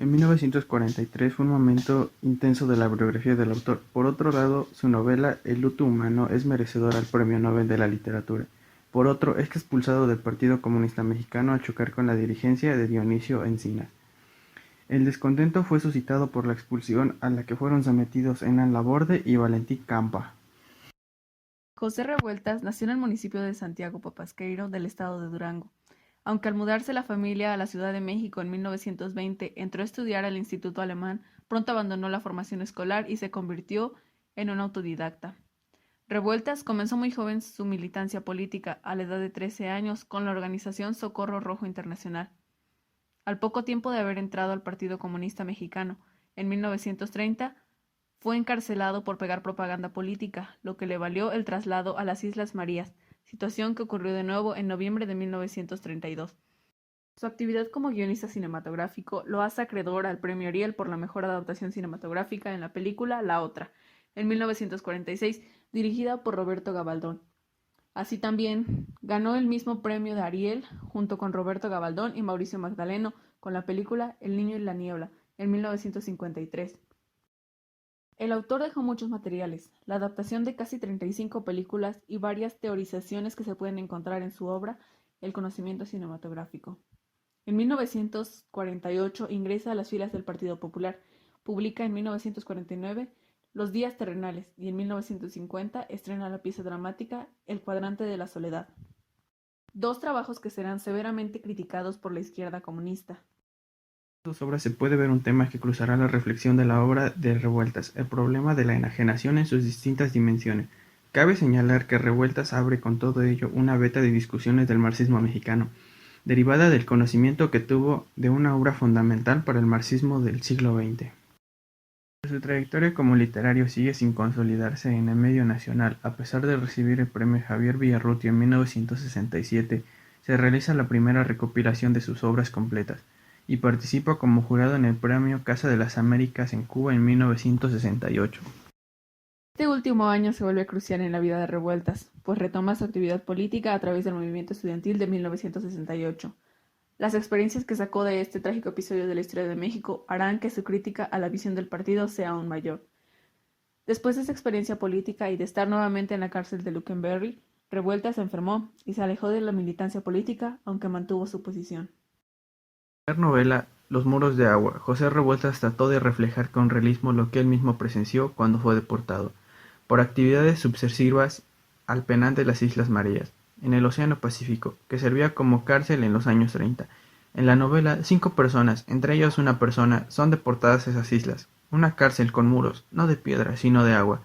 En 1943 fue un momento intenso de la biografía del autor. Por otro lado, su novela El luto humano es merecedora al Premio Nobel de la Literatura. Por otro, es expulsado del Partido Comunista Mexicano al chocar con la dirigencia de Dionisio Encinas. El descontento fue suscitado por la expulsión a la que fueron sometidos Hernán Laborde y Valentín Campa. José Revueltas nació en el municipio de Santiago Papasqueiro del estado de Durango. Aunque al mudarse la familia a la Ciudad de México en 1920 entró a estudiar al Instituto Alemán, pronto abandonó la formación escolar y se convirtió en un autodidacta. Revueltas comenzó muy joven su militancia política, a la edad de 13 años, con la organización Socorro Rojo Internacional. Al poco tiempo de haber entrado al Partido Comunista Mexicano, en 1930, fue encarcelado por pegar propaganda política, lo que le valió el traslado a las Islas Marías, situación que ocurrió de nuevo en noviembre de 1932. Su actividad como guionista cinematográfico lo hace acreedor al Premio Ariel por la mejor adaptación cinematográfica en la película La Otra, en 1946, dirigida por Roberto Gabaldón. Así también ganó el mismo premio de Ariel junto con Roberto Gabaldón y Mauricio Magdaleno con la película El niño y la niebla, en 1953. El autor dejó muchos materiales, la adaptación de casi 35 películas y varias teorizaciones que se pueden encontrar en su obra El conocimiento cinematográfico. En 1948 ingresa a las filas del Partido Popular, publica en 1949 Los días terrenales y en 1950 estrena la pieza dramática El cuadrante de la soledad. Dos trabajos que serán severamente criticados por la izquierda comunista. En sus obras se puede ver un tema que cruzará la reflexión de la obra de Revueltas, el problema de la enajenación en sus distintas dimensiones. Cabe señalar que Revueltas abre con todo ello una veta de discusiones del marxismo mexicano, derivada del conocimiento que tuvo de una obra fundamental para el marxismo del siglo XX. Su trayectoria como literario sigue sin consolidarse en el medio nacional. A pesar de recibir el premio Javier Villarrutia en 1967, se realiza la primera recopilación de sus obras completas, y participa como jurado en el premio Casa de las Américas en Cuba en 1968. Este último año se vuelve crucial en la vida de Revueltas, pues retoma su actividad política a través del movimiento estudiantil de 1968. Las experiencias que sacó de este trágico episodio de la historia de México harán que su crítica a la visión del partido sea aún mayor. Después de esa experiencia política y de estar nuevamente en la cárcel de Luckenberry, Revueltas se enfermó y se alejó de la militancia política, aunque mantuvo su posición. En la novela Los muros de agua, José Revueltas trató de reflejar con realismo lo que él mismo presenció cuando fue deportado, por actividades subversivas al penal de las Islas Marías, en el Océano Pacífico, que servía como cárcel en los años 30. En la novela, 5 personas, entre ellas una persona, son deportadas a esas islas, una cárcel con muros, no de piedra, sino de agua.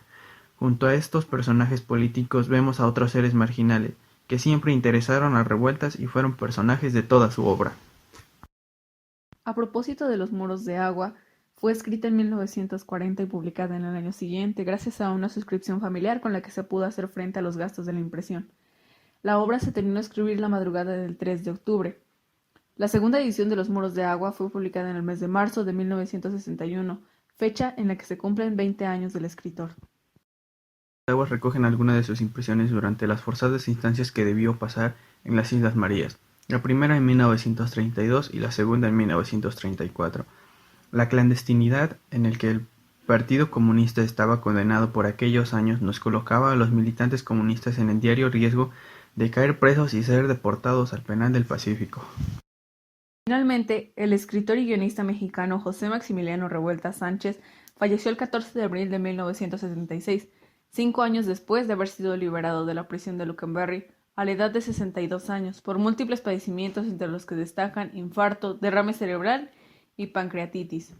Junto a estos personajes políticos vemos a otros seres marginales, que siempre interesaron a Revueltas y fueron personajes de toda su obra. A propósito de los muros de agua, fue escrita en 1940 y publicada en el año siguiente gracias a una suscripción familiar con la que se pudo hacer frente a los gastos de la impresión. La obra se terminó de escribir la madrugada del 3 de octubre. La segunda edición de Los muros de agua fue publicada en el mes de marzo de 1961, fecha en la que se cumplen 20 años del escritor. Aguas recogen algunas de sus impresiones durante las forzadas instancias que debió pasar en las Islas Marías, la primera en 1932 y la segunda en 1934. La clandestinidad en el que el Partido Comunista estaba condenado por aquellos años nos colocaba a los militantes comunistas en el diario riesgo de caer presos y ser deportados al penal del Pacífico. Finalmente, el escritor y guionista mexicano José Maximiliano Revueltas Sánchez falleció el 14 de abril de 1976, 5 años después de haber sido liberado de la prisión de Luckenberry, a la edad de 62 años, por múltiples padecimientos entre los que destacan infarto, derrame cerebral y pancreatitis.